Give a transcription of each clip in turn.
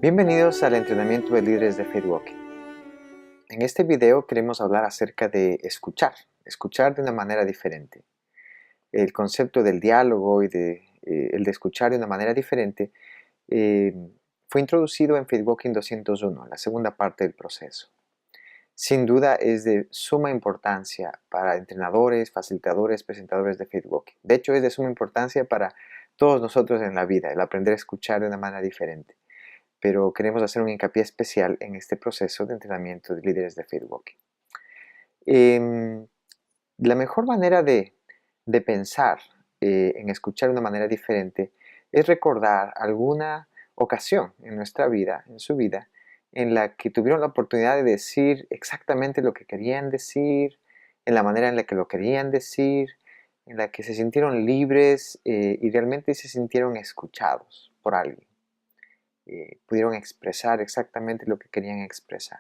Bienvenidos al entrenamiento de líderes de FaithWalking. En este video queremos hablar acerca de escuchar de una manera diferente. El concepto del diálogo y el de escuchar de una manera diferente eh, fue introducido en FaithWalking 201, la segunda parte del proceso. Sin duda es de suma importancia para entrenadores, facilitadores, presentadores de FaithWalking. De hecho, es de suma importancia para todos nosotros en la vida, el aprender a escuchar de una manera diferente. Pero queremos hacer un hincapié especial en este proceso de entrenamiento de líderes de FaithWalking. La mejor manera de pensar en escuchar de una manera diferente es recordar alguna ocasión en nuestra vida, en su vida, en la que tuvieron la oportunidad de decir exactamente lo que querían decir, en la manera en la que lo querían decir, en la que se sintieron libres y realmente se sintieron escuchados por alguien. Pudieron expresar exactamente lo que querían expresar.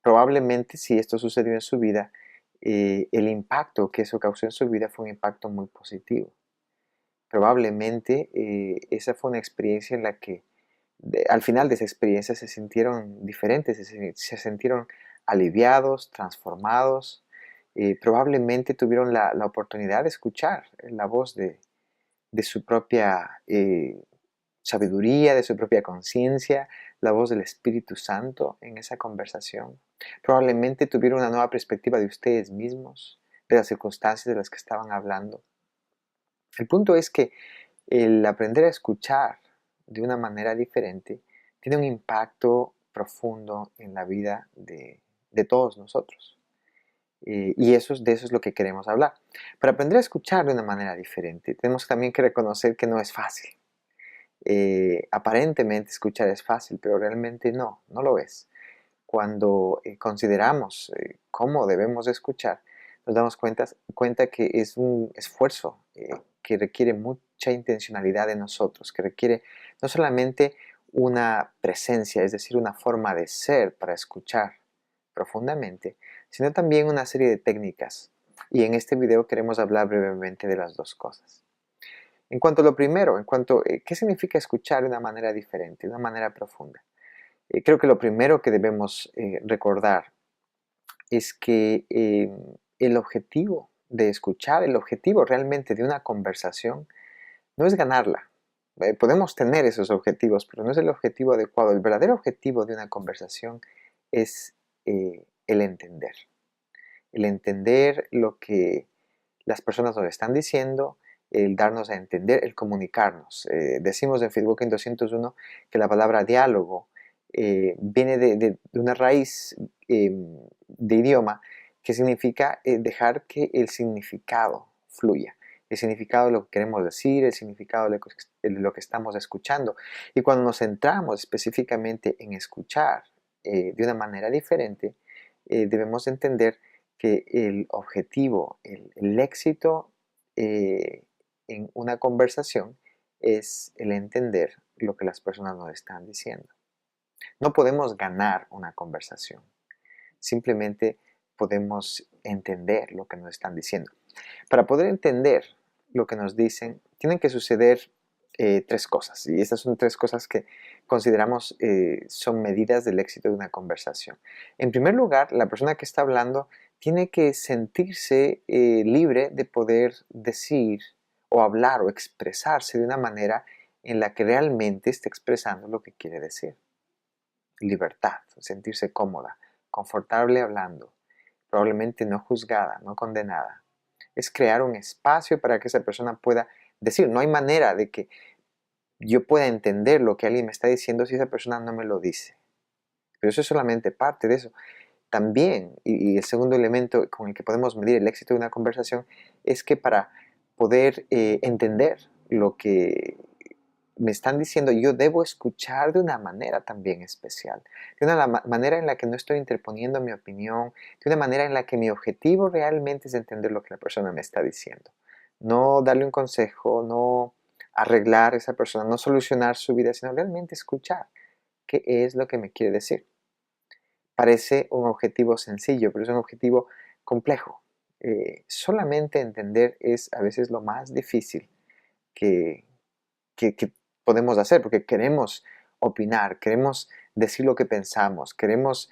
Probablemente, si esto sucedió en su vida, el impacto que eso causó en su vida fue un impacto muy positivo. Probablemente esa fue una experiencia en la que al final de esa experiencia se sintieron diferentes, se sintieron aliviados, transformados. Probablemente tuvieron la oportunidad de escuchar la voz de su propia sabiduría, de su propia conciencia, la voz del Espíritu Santo en esa conversación. Probablemente tuvieron una nueva perspectiva de ustedes mismos, de las circunstancias de las que estaban hablando. El punto es que el aprender a escuchar de una manera diferente tiene un impacto profundo en la vida de todos nosotros. Y de eso es lo que queremos hablar. Para aprender a escuchar de una manera diferente, tenemos también que reconocer que no es fácil. Aparentemente escuchar es fácil, pero realmente no lo es. Cuando consideramos cómo debemos escuchar, nos damos cuenta que es un esfuerzo que requiere mucha intencionalidad de nosotros, que requiere no solamente una presencia, es decir, una forma de ser para escuchar profundamente, sino también una serie de técnicas. Y en este video queremos hablar brevemente de las dos cosas. En cuanto a lo primero, ¿qué significa escuchar de una manera diferente, de una manera profunda? Creo que lo primero que debemos recordar es que el objetivo de escuchar, el objetivo realmente de una conversación, no es ganarla. Podemos tener esos objetivos, pero no es el objetivo adecuado. El verdadero objetivo de una conversación es el entender. El entender lo que las personas nos están diciendo, el darnos a entender, el comunicarnos. Decimos en FaithWalking 201 que la palabra diálogo viene de una raíz de idioma que significa dejar que el significado fluya. El significado de lo que queremos decir, el significado de lo que estamos escuchando. Y cuando nos centramos específicamente en escuchar de una manera diferente, debemos entender que el objetivo, el éxito en una conversación es el entender lo que las personas nos están diciendo. No podemos ganar una conversación, simplemente podemos entender lo que nos están diciendo. Para poder entender lo que nos dicen, tienen que suceder tres cosas, y estas son tres cosas que consideramos son medidas del éxito de una conversación. En primer lugar, la persona que está hablando tiene que sentirse libre de poder decir o hablar o expresarse de una manera en la que realmente esté expresando lo que quiere decir. Libertad, sentirse cómoda, confortable hablando, probablemente no juzgada, no condenada. Es crear un espacio para que esa persona pueda decir. No hay manera de que yo pueda entender lo que alguien me está diciendo si esa persona no me lo dice. Pero eso es solamente parte de eso. También, y el segundo elemento con el que podemos medir el éxito de una conversación es que para poder entender lo que me están diciendo, yo debo escuchar de una manera también especial, de una manera en la que no estoy interponiendo mi opinión, de una manera en la que mi objetivo realmente es entender lo que la persona me está diciendo. No darle un consejo, no arreglar a esa persona, no solucionar su vida, sino realmente escuchar qué es lo que me quiere decir. Parece un objetivo sencillo, pero es un objetivo complejo. Solamente entender es a veces lo más difícil que podemos hacer, porque queremos opinar, queremos decir lo que pensamos, queremos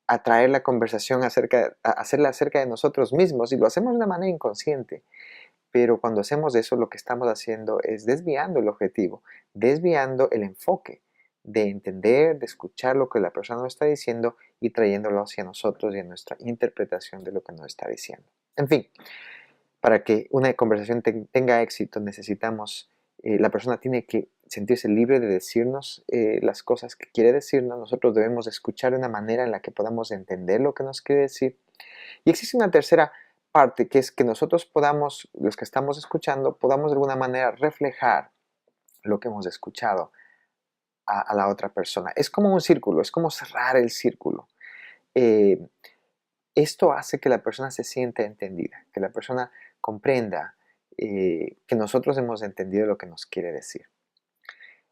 atraer la conversación hacerla acerca de nosotros mismos, y lo hacemos de una manera inconsciente. Pero cuando hacemos eso, lo que estamos haciendo es desviando el objetivo, desviando el enfoque de entender, de escuchar lo que la persona nos está diciendo y trayéndolo hacia nosotros y a nuestra interpretación de lo que nos está diciendo. En fin, para que una conversación tenga éxito necesitamos, la persona tiene que sentirse libre de decirnos las cosas que quiere decirnos. Nosotros debemos escuchar de una manera en la que podamos entender lo que nos quiere decir. Y existe una tercera parte, que es que nosotros podamos, los que estamos escuchando, podamos de alguna manera reflejar lo que hemos escuchado a la otra persona. Es como un círculo, es como cerrar el círculo. Eh, Esto hace que la persona se sienta entendida, que la persona comprenda que nosotros hemos entendido lo que nos quiere decir.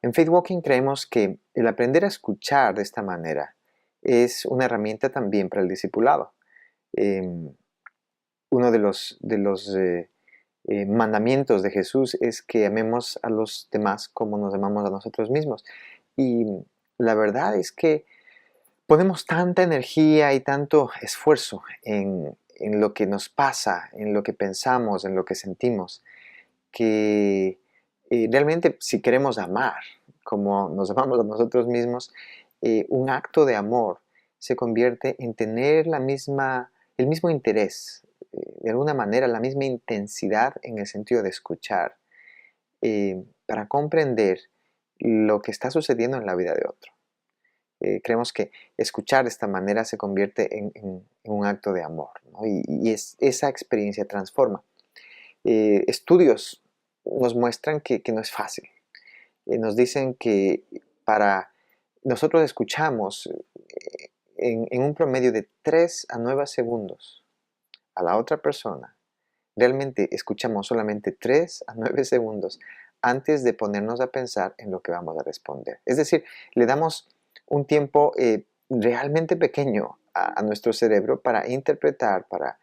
En Faith Walking creemos que el aprender a escuchar de esta manera es una herramienta también para el discipulado. Uno de los mandamientos de Jesús es que amemos a los demás como nos amamos a nosotros mismos. Y la verdad es que ponemos tanta energía y tanto esfuerzo en lo que nos pasa, en lo que pensamos, en lo que sentimos, que realmente si queremos amar como nos amamos a nosotros mismos, un acto de amor se convierte en tener el mismo interés, de alguna manera la misma intensidad en el sentido de escuchar, para comprender lo que está sucediendo en la vida de otro. Creemos que escuchar de esta manera se convierte en un acto de amor, ¿no? Y esa experiencia transforma. Estudios nos muestran que no es fácil. Nos dicen que para nosotros escuchamos en un promedio de 3 a 9 segundos a la otra persona. Realmente escuchamos solamente 3 a 9 segundos antes de ponernos a pensar en lo que vamos a responder. Es decir, le damos un tiempo realmente pequeño a nuestro cerebro para interpretar, para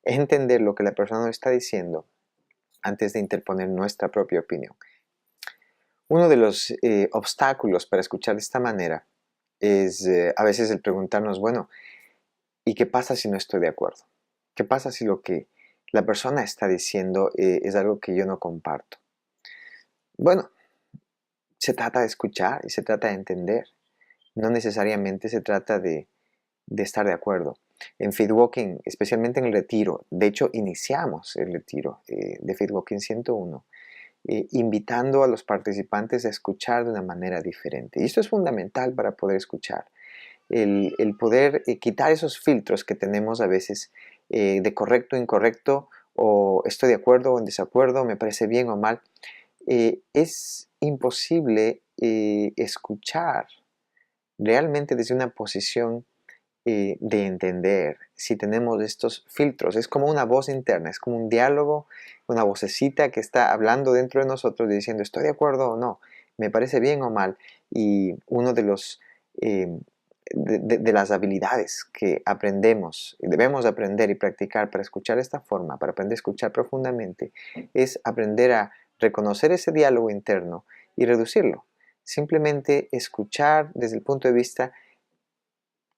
entender lo que la persona nos está diciendo antes de interponer nuestra propia opinión. Uno de los obstáculos para escuchar de esta manera es a veces el preguntarnos, bueno, ¿y qué pasa si no estoy de acuerdo? ¿Qué pasa si lo que la persona está diciendo es algo que yo no comparto? Bueno, se trata de escuchar y se trata de entender. No necesariamente se trata de estar de acuerdo. En Faith Walking, especialmente en el retiro, de hecho iniciamos el retiro de Faith Walking 101, invitando a los participantes a escuchar de una manera diferente. Y esto es fundamental para poder escuchar. El poder quitar esos filtros que tenemos a veces de correcto, incorrecto, o estoy de acuerdo o en desacuerdo, me parece bien o mal. Es imposible escuchar realmente desde una posición de entender si tenemos estos filtros. Es como una voz interna, es como un diálogo, una vocecita que está hablando dentro de nosotros diciendo estoy de acuerdo o no, me parece bien o mal. Y uno de los de las habilidades que aprendemos, debemos aprender y practicar para escuchar de esta forma, para aprender a escuchar profundamente, es aprender a reconocer ese diálogo interno y reducirlo. Simplemente escuchar desde el punto de vista,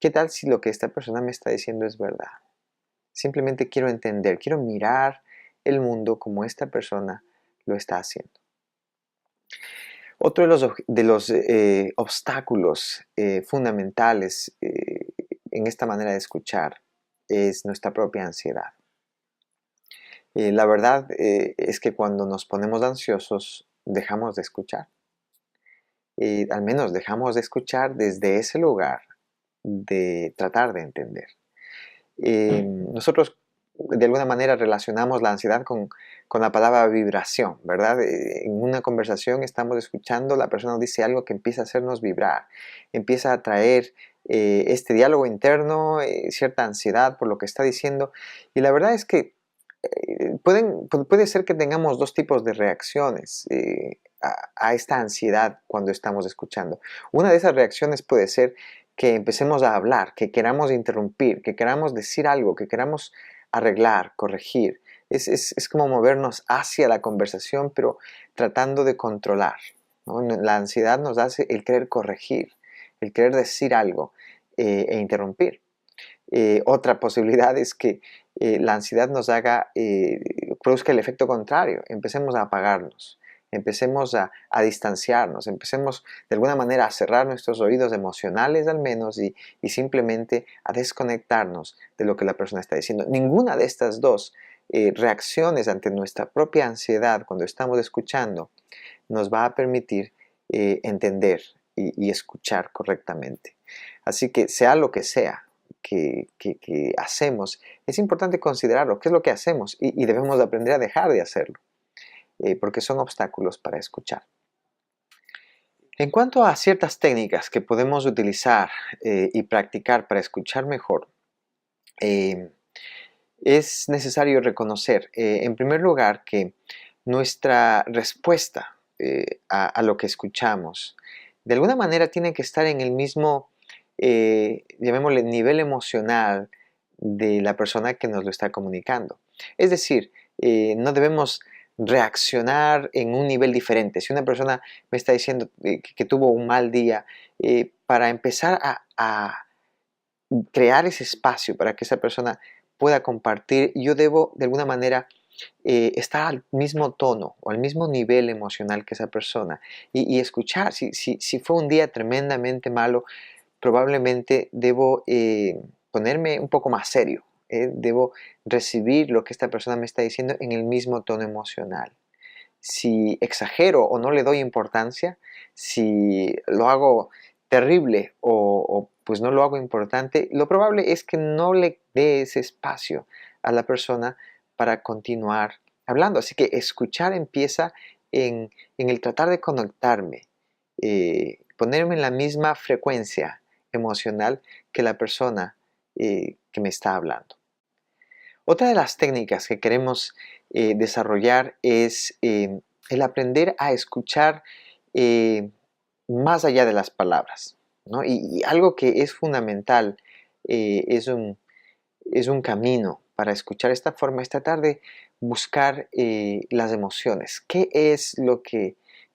¿qué tal si lo que esta persona me está diciendo es verdad? Simplemente quiero entender, quiero mirar el mundo como esta persona lo está haciendo. Otro de los obstáculos fundamentales en esta manera de escuchar es nuestra propia ansiedad. La verdad es que cuando nos ponemos ansiosos dejamos de escuchar. Al menos dejamos de escuchar desde ese lugar de tratar de entender. Nosotros de alguna manera relacionamos la ansiedad con la palabra vibración, ¿verdad? En una conversación estamos escuchando, la persona dice algo que empieza a hacernos vibrar, empieza a traer este diálogo interno, cierta ansiedad por lo que está diciendo, y la verdad es que puede ser que tengamos dos tipos de reacciones a esta ansiedad cuando estamos escuchando. Una de esas reacciones puede ser que empecemos a hablar, que queramos interrumpir, que queramos decir algo, que queramos arreglar, corregir, es como movernos hacia la conversación, pero tratando de controlar, ¿no? La ansiedad nos hace el querer corregir, el querer decir algo e interrumpir. Otra posibilidad es que la ansiedad nos produzca el efecto contrario, empecemos a apagarnos, empecemos a distanciarnos, empecemos de alguna manera a cerrar nuestros oídos emocionales al menos y simplemente a desconectarnos de lo que la persona está diciendo. Ninguna de estas dos reacciones ante nuestra propia ansiedad cuando estamos escuchando nos va a permitir entender y escuchar correctamente. Así que sea lo que sea que hacemos, es importante considerarlo, qué es lo que hacemos y debemos aprender a dejar de hacerlo, porque son obstáculos para escuchar. En cuanto a ciertas técnicas que podemos utilizar y practicar para escuchar mejor, es necesario reconocer, en primer lugar, que nuestra respuesta a lo que escuchamos, de alguna manera tiene que estar en el mismo, llamémosle, nivel emocional de la persona que nos lo está comunicando. Es decir, no debemos reaccionar en un nivel diferente. Si una persona me está diciendo que tuvo un mal día, para empezar a crear ese espacio para que esa persona pueda compartir, yo debo de alguna manera estar al mismo tono o al mismo nivel emocional que esa persona y escuchar. Si fue un día tremendamente malo, probablemente debo ponerme un poco más serio. Debo recibir lo que esta persona me está diciendo en el mismo tono emocional. Si exagero o no le doy importancia, si lo hago terrible o pues no lo hago importante, lo probable es que no le dé ese espacio a la persona para continuar hablando. Así que escuchar empieza en el tratar de conectarme, ponerme en la misma frecuencia emocional que la persona que me está hablando. Otra de las técnicas que queremos desarrollar es el aprender a escuchar eh, más allá de las palabras, ¿no? Y algo que es fundamental es un camino para escuchar esta forma, es tratar de buscar las emociones. ¿Qué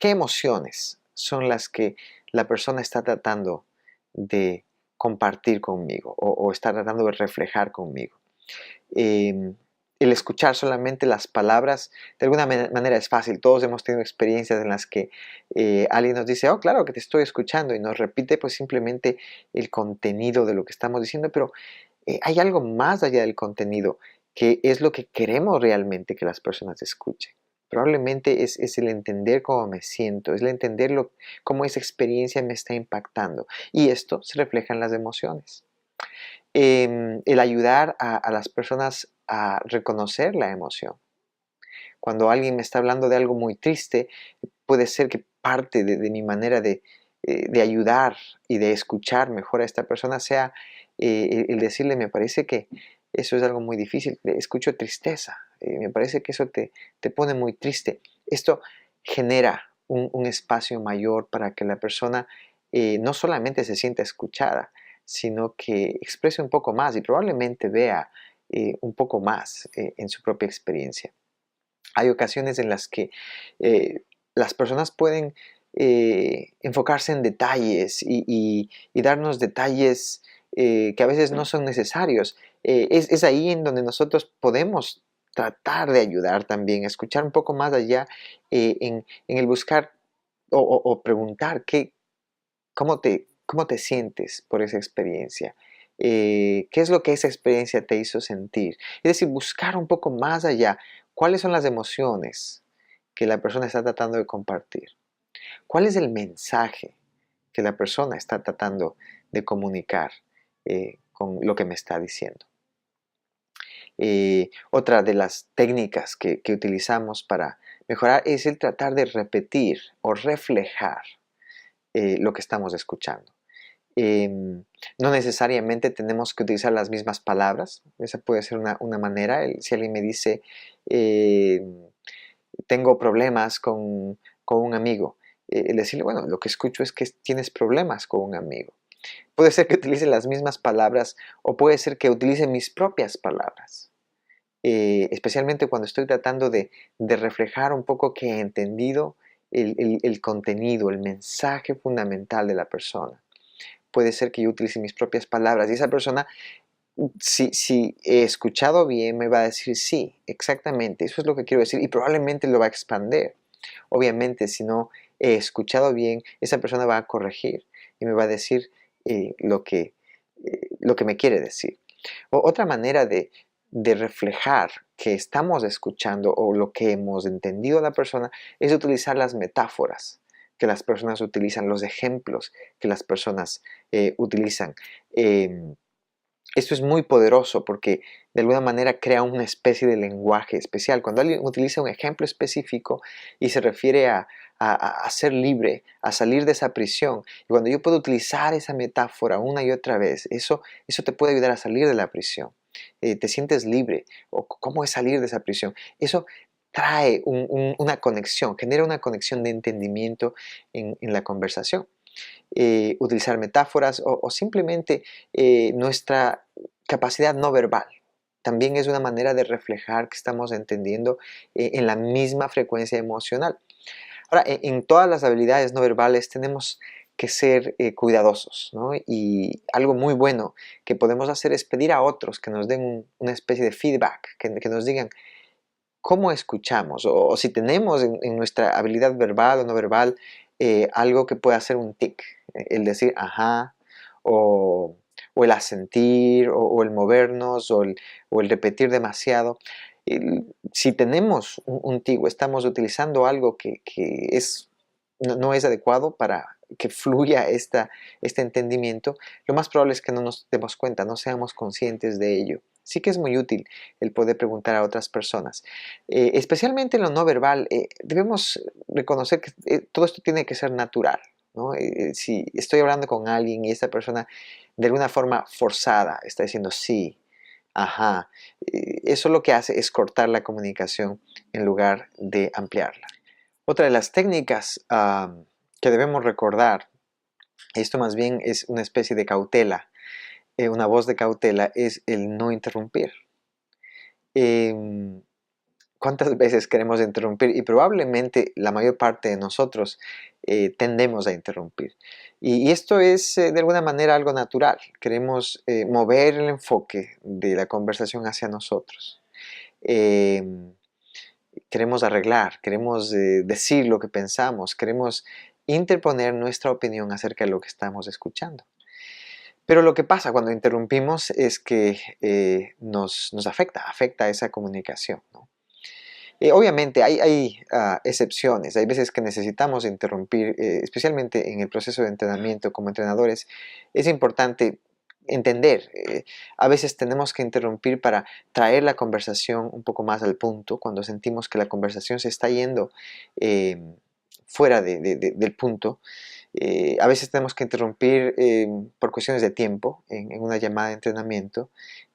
emociones son las que la persona está tratando de compartir conmigo o está tratando de reflejar conmigo? El escuchar solamente las palabras, de alguna manera es fácil. Todos hemos tenido experiencias en las que alguien nos dice, oh, claro que te estoy escuchando, y nos repite pues simplemente el contenido de lo que estamos diciendo, pero hay algo más allá del contenido, que es lo que queremos realmente que las personas escuchen. Probablemente es el entender cómo me siento, es el entender cómo esa experiencia me está impactando. Y esto se refleja en las emociones. El ayudar a las personas a reconocer la emoción. Cuando alguien me está hablando de algo muy triste, puede ser que parte de mi manera de ayudar y de escuchar mejor a esta persona sea el decirle, me parece que eso es algo muy difícil, escucho tristeza, me parece que eso te pone muy triste. Esto genera un espacio mayor para que la persona no solamente se sienta escuchada, sino que exprese un poco más y probablemente vea un poco más en su propia experiencia. Hay ocasiones en las que las personas pueden enfocarse en detalles y darnos detalles que a veces no son necesarios. Es ahí en donde nosotros podemos tratar de ayudar también, escuchar un poco más allá en el buscar o preguntar cómo te sientes por esa experiencia. ¿Qué es lo que esa experiencia te hizo sentir? Es decir, buscar un poco más allá. ¿Cuáles son las emociones que la persona está tratando de compartir? ¿Cuál es el mensaje que la persona está tratando de comunicar con lo que me está diciendo? Otra de las técnicas que utilizamos para mejorar es el tratar de repetir o reflejar lo que estamos escuchando. No necesariamente tenemos que utilizar las mismas palabras, esa puede ser una manera. Si alguien me dice, tengo problemas con un amigo, decirle, bueno, lo que escucho es que tienes problemas con un amigo. Puede ser que utilice las mismas palabras o puede ser que utilice mis propias palabras. especialmente cuando estoy tratando de reflejar un poco que he entendido el contenido, el mensaje fundamental de la persona. Puede ser que yo utilice mis propias palabras y esa persona, si he escuchado bien, me va a decir sí, exactamente, eso es lo que quiero decir y probablemente lo va a expander. Obviamente, si no he escuchado bien, esa persona va a corregir y me va a decir lo que me quiere decir. Otra manera de reflejar que estamos escuchando o lo que hemos entendido de la persona es utilizar las metáforas que las personas utilizan, los ejemplos que las personas utilizan. Eh, Esto es muy poderoso porque de alguna manera crea una especie de lenguaje especial. Cuando alguien utiliza un ejemplo específico y se refiere a ser libre, a salir de esa prisión, y cuando yo puedo utilizar esa metáfora una y otra vez, eso te puede ayudar a salir de la prisión. Te sientes libre, o cómo es salir de esa prisión. Eso trae una conexión, genera una conexión de entendimiento en la conversación. Utilizar metáforas o simplemente nuestra capacidad no verbal. También es una manera de reflejar que estamos entendiendo en la misma frecuencia emocional. Ahora, en todas las habilidades no verbales tenemos que ser cuidadosos, ¿no? Y algo muy bueno que podemos hacer es pedir a otros que nos den una especie de feedback, que nos digan cómo escuchamos o si tenemos en nuestra habilidad verbal o no verbal algo que pueda ser un tic, el decir ajá o, o el asentir o el movernos o el repetir demasiado. Si tenemos un tic o estamos utilizando algo no es adecuado para que fluya este entendimiento, lo más probable es que no nos demos cuenta, no seamos conscientes de ello. Sí que es muy útil el poder preguntar a otras personas. Especialmente en lo no verbal, debemos reconocer que todo esto tiene que ser natural, ¿no? Si estoy hablando con alguien y esta persona de alguna forma forzada está diciendo sí, ajá, eso lo que hace es cortar la comunicación en lugar de ampliarla. Otra de las técnicas que debemos recordar, esto más bien es una especie de cautela, una voz de cautela, es el no interrumpir. Em, ¿Cuántas veces queremos interrumpir? Y probablemente la mayor parte de nosotros tendemos a interrumpir. Y esto es de alguna manera algo natural. Queremos mover el enfoque de la conversación hacia nosotros. Em, Queremos arreglar, queremos decir lo que pensamos, queremos interponer nuestra opinión acerca de lo que estamos escuchando. Pero lo que pasa cuando interrumpimos es que nos afecta esa comunicación, ¿no? Obviamente hay excepciones, hay veces que necesitamos interrumpir, especialmente en el proceso de entrenamiento como entrenadores, es importante entender, a veces tenemos que interrumpir para traer la conversación un poco más al punto, cuando sentimos que la conversación se está yendo eh, fuera del punto. A veces tenemos que interrumpir por cuestiones de tiempo en una llamada de entrenamiento.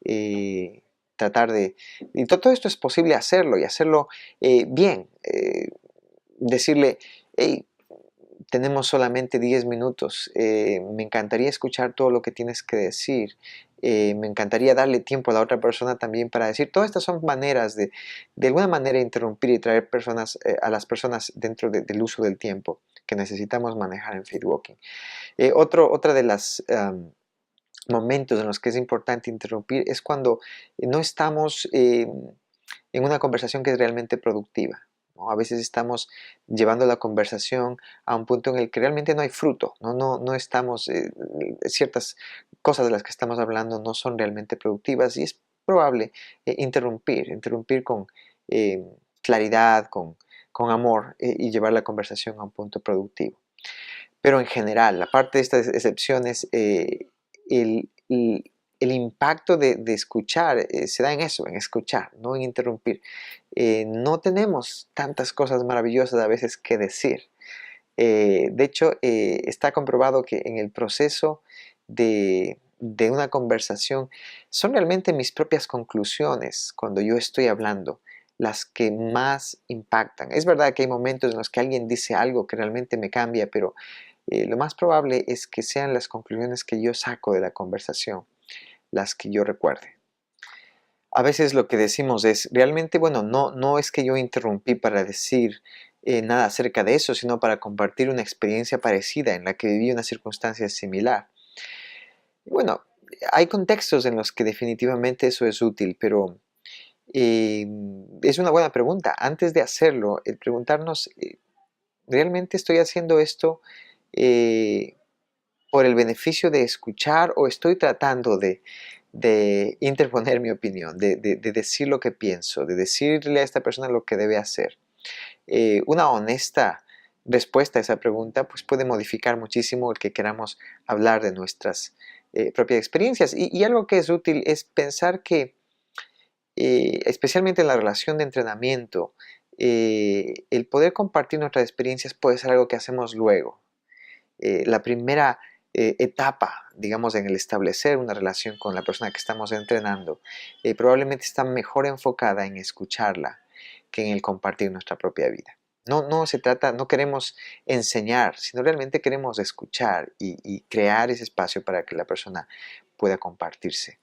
eh, Tratar de... Y todo esto es posible hacerlo y hacerlo bien. Decirle, hey, tenemos solamente 10 minutos, me encantaría escuchar todo lo que tienes que decir, me encantaría darle tiempo a la otra persona también para decir, todas estas son maneras de alguna manera interrumpir y traer a las personas dentro del uso del tiempo que necesitamos manejar en feedwalking. Otra de las momentos en los que es importante interrumpir es cuando no estamos en una conversación que es realmente productiva, ¿no? A veces estamos llevando la conversación a un punto en el que realmente no hay fruto, no estamos, ciertas cosas de las que estamos hablando no son realmente productivas y es probable interrumpir con eh, claridad, con amor y llevar la conversación a un punto productivo. Pero en general, aparte de estas excepciones, el impacto de escuchar se da en eso, en escuchar, no en interrumpir. No tenemos tantas cosas maravillosas a veces que decir. De hecho, está comprobado que en el proceso de una conversación son realmente mis propias conclusiones cuando yo estoy hablando las que más impactan. Es verdad que hay momentos en los que alguien dice algo que realmente me cambia, pero lo más probable es que sean las conclusiones que yo saco de la conversación, las que yo recuerde. a veces lo que decimos es, realmente, bueno, no es que yo interrumpí para decir nada acerca de eso, sino para compartir una experiencia parecida en la que viví una circunstancia similar. Y bueno, hay contextos en los que definitivamente eso es útil, pero es una buena pregunta. Antes de hacerlo, el preguntarnos, ¿realmente estoy haciendo esto eh, por el beneficio de escuchar o estoy tratando de interponer mi opinión, de decir lo que pienso, de decirle a esta persona lo que debe hacer? Una honesta respuesta a esa pregunta pues puede modificar muchísimo el que queramos hablar de nuestras propias experiencias. Y algo que es útil es pensar que, especialmente en la relación de entrenamiento, el poder compartir nuestras experiencias puede ser algo que hacemos luego. La primera etapa, digamos, en el establecer una relación con la persona que estamos entrenando, probablemente está mejor enfocada en escucharla que en el compartir nuestra propia vida. No se trata, no queremos enseñar, sino realmente queremos escuchar y crear ese espacio para que la persona pueda compartirse.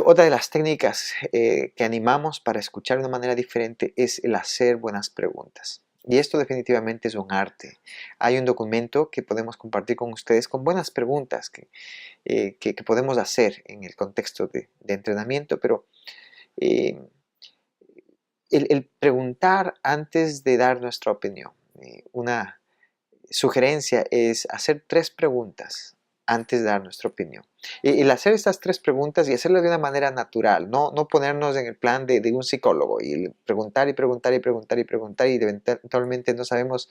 Otra de las técnicas que animamos para escuchar de una manera diferente es el hacer buenas preguntas. Y esto definitivamente es un arte. Hay un documento que podemos compartir con ustedes con buenas preguntas que podemos hacer en el contexto de entrenamiento, pero eh, el preguntar antes de dar nuestra opinión. Una sugerencia es hacer 3 preguntas antes de dar nuestra opinión. El hacer estas 3 preguntas y hacerlo de una manera natural, no ponernos en el plan de un psicólogo y preguntar y preguntar y preguntar y preguntar y eventualmente no sabemos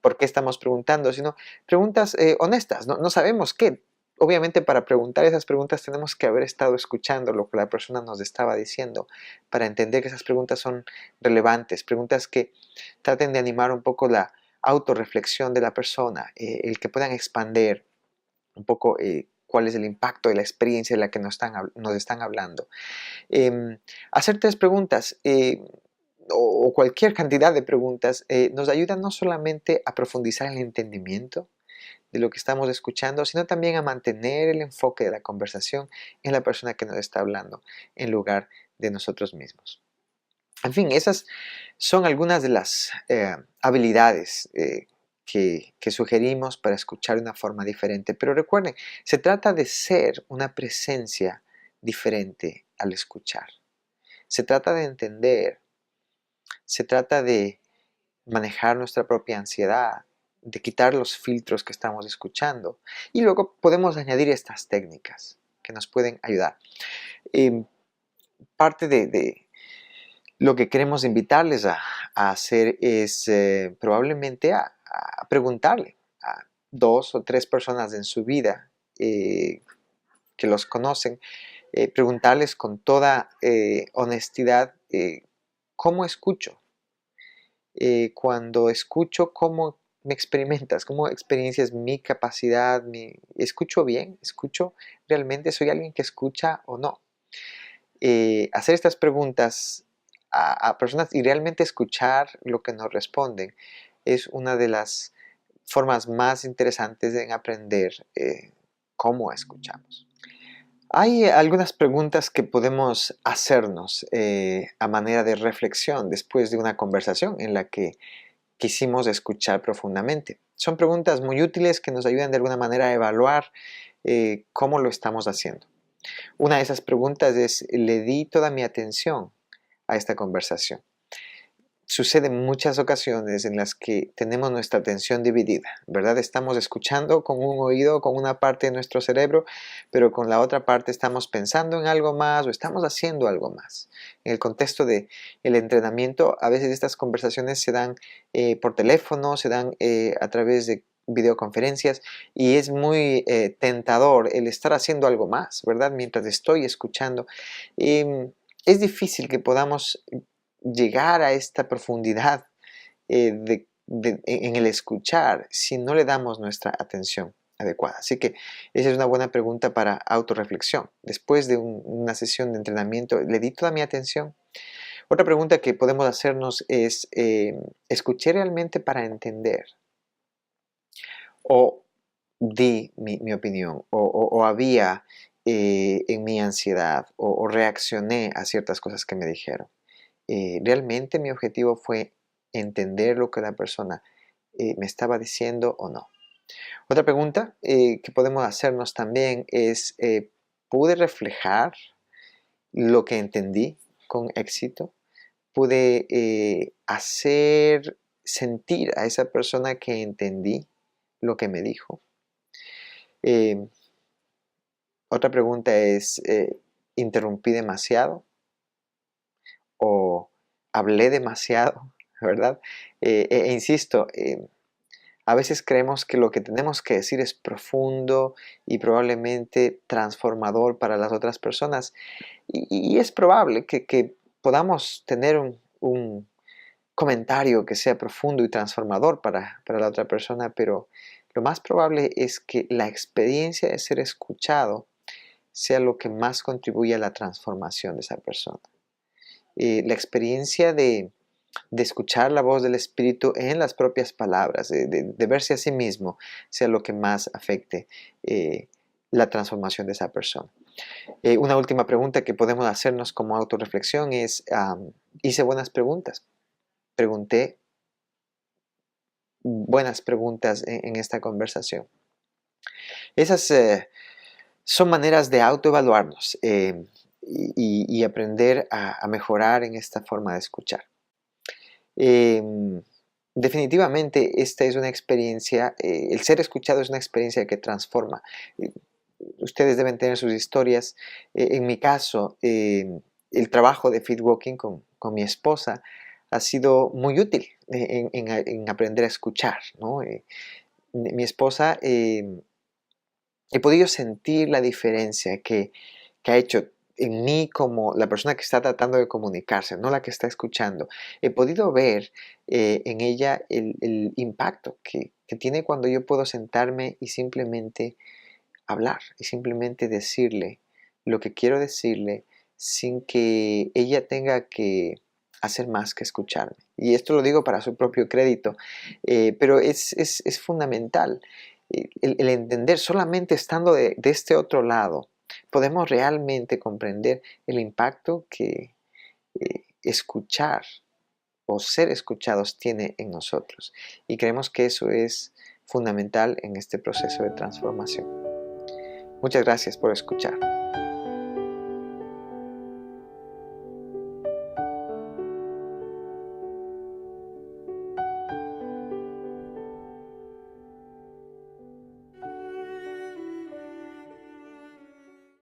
por qué estamos preguntando, sino preguntas honestas, no sabemos qué. Obviamente para preguntar esas preguntas tenemos que haber estado escuchando lo que la persona nos estaba diciendo para entender que esas preguntas son relevantes, preguntas que traten de animar un poco la autorreflexión de la persona, el que puedan expander un poco cuál es el impacto de la experiencia de la que nos están hablando. Hacer 3 preguntas o cualquier cantidad de preguntas nos ayuda no solamente a profundizar en el entendimiento de lo que estamos escuchando, sino también a mantener el enfoque de la conversación en la persona que nos está hablando, en lugar de nosotros mismos. En fin, esas son algunas de las habilidades que sugerimos para escuchar de una forma diferente. Pero recuerden, se trata de ser una presencia diferente al escuchar. Se trata de entender, se trata de manejar nuestra propia ansiedad, de quitar los filtros que estamos escuchando. Y luego podemos añadir estas técnicas que nos pueden ayudar. Parte de lo que queremos invitarles a hacer es probablemente a preguntarle a 2 o 3 personas en su vida que los conocen, preguntarles con toda honestidad cómo escucho. Cuando escucho, ¿cómo me experimentas? ¿Cómo experiencias mi capacidad? ¿Escucho bien? ¿Escucho realmente? ¿Soy alguien que escucha o no? Hacer estas preguntas a personas y realmente escuchar lo que nos responden es una de las formas más interesantes en aprender cómo escuchamos. Hay algunas preguntas que podemos hacernos a manera de reflexión después de una conversación en la que quisimos escuchar profundamente. Son preguntas muy útiles que nos ayudan de alguna manera a evaluar cómo lo estamos haciendo. Una de esas preguntas es, ¿le di toda mi atención a esta conversación? Sucede en muchas ocasiones en las que tenemos nuestra atención dividida, ¿verdad? Estamos escuchando con un oído, con una parte de nuestro cerebro, pero con la otra parte estamos pensando en algo más o estamos haciendo algo más. En el contexto del entrenamiento, a veces estas conversaciones se dan por teléfono, se dan a través de videoconferencias y es muy tentador el estar haciendo algo más, ¿verdad? Mientras estoy escuchando. Es difícil que podamos llegar a esta profundidad en el escuchar si no le damos nuestra atención adecuada. Así que esa es una buena pregunta para autorreflexión. Después de una sesión de entrenamiento, ¿le di toda mi atención? Otra pregunta que podemos hacernos es, ¿escuché realmente para entender? ¿O di mi opinión? ¿O había en mi ansiedad o reaccioné a ciertas cosas que me dijeron. ¿Realmente mi objetivo fue entender lo que la persona me estaba diciendo o no? Otra pregunta que podemos hacernos también es, ¿pude reflejar lo que entendí con éxito? ¿Pude hacer sentir a esa persona que entendí lo que me dijo? Eh, Otra pregunta es, ¿interrumpí demasiado o hablé demasiado? ¿Verdad? Insisto, a veces creemos que lo que tenemos que decir es profundo y probablemente transformador para las otras personas. Y es probable que podamos tener un comentario que sea profundo y transformador para la otra persona, pero lo más probable es que la experiencia de ser escuchado sea lo que más contribuye a la transformación de esa persona. La experiencia de escuchar la voz del Espíritu en las propias palabras, de verse a sí mismo, sea lo que más afecte la transformación de esa persona. Una última pregunta que podemos hacernos como autorreflexión es, ¿hice buenas preguntas? Pregunté buenas preguntas en esta conversación. Esas son maneras de autoevaluarnos y aprender a mejorar en esta forma de escuchar. Definitivamente esta es una experiencia, el ser escuchado es una experiencia que transforma. Eh, Ustedes deben tener sus historias. En mi caso, el trabajo de Fitwalking con mi esposa ha sido muy útil en aprender a escuchar, ¿no? Mi esposa, he podido sentir la diferencia que ha hecho en mí como la persona que está tratando de comunicarse, no la que está escuchando. He podido ver en ella el impacto que tiene cuando yo puedo sentarme y simplemente hablar y simplemente decirle lo que quiero decirle sin que ella tenga que hacer más que escucharme. Y esto lo digo para su propio crédito, pero es fundamental el entender, solamente estando de este otro lado, podemos realmente comprender el impacto que escuchar o ser escuchados tiene en nosotros. Y creemos que eso es fundamental en este proceso de transformación. Muchas gracias por escuchar.